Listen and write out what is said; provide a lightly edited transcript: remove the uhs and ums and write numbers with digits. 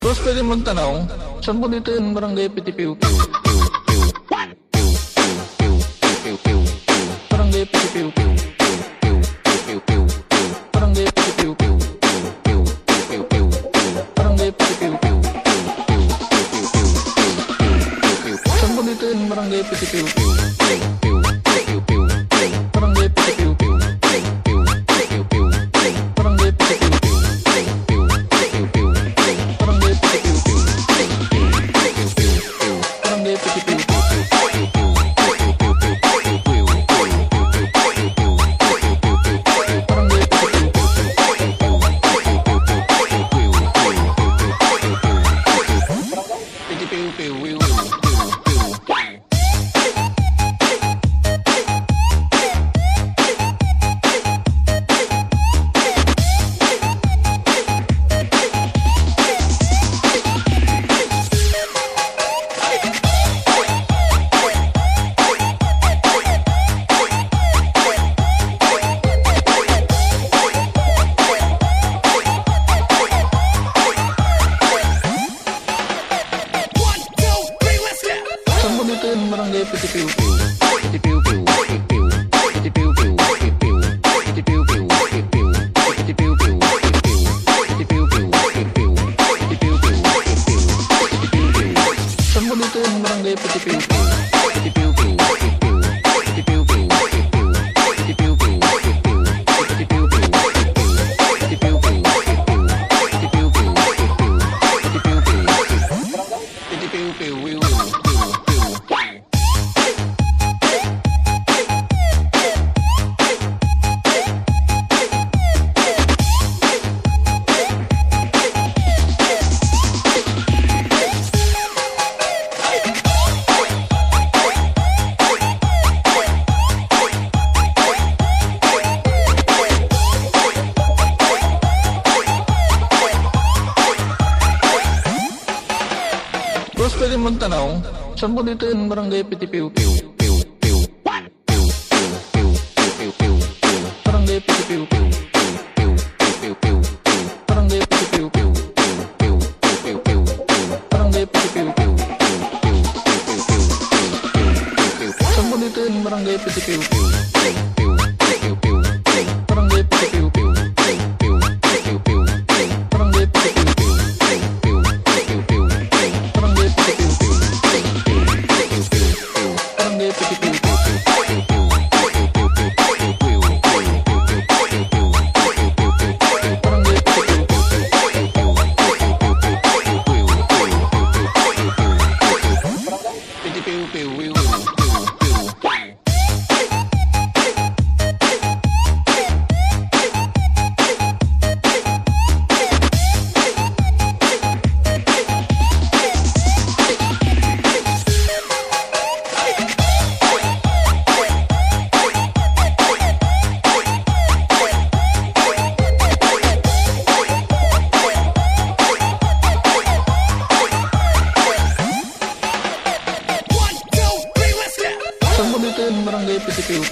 Boss, pwede magtanong, saan po dito yung barangay Piti-Piu-Piu? Barangay Piti-Piu-Piu. Barangay Piti-Piu-Piu. Barangay Piti-Piu-Piu. Saan po dito yung barangay Piti-Piu-Piu? Barangay Piti-Piu-Piu. Barangay Piti-Piu-Piu. Barangay Piti-Piu-Piu. Barangay Piti-Piu-Piu. Saan po dito yung barangay Piti-Piu-Piu? Piti-Piu-Piu. Piti-Piu-Piu. Piti-Piu-Piu. Piti-Piu-Piu. Piti-Piu-Piu. Piti-Piu-Piu. Saan po dito yung barangay Piti-Piu-Piu? Piti-Piu-Piu. Piti-Piu-Piu. Piti-Piu-Piu. Piti-Piu-Piu. Piti-Piu-Piu. Boss, pwede magtanong, saan po dito yung barangay Piti-Piu-Piu? Barangay Piti-Piu-Piu. Barangay Piti-Piu-Piu. Barangay Piti-Piu-Piu. Saan po dito yung barangay Piti-Piu-Piu? Barangay Piti-Piu-Piu. Barangay Piti-Piu-Piu. Barangay Piti-Piu-Piu. Barangay Piti-Piu-Piu. Saan po dito yung barangay Piti-Piu-Piu?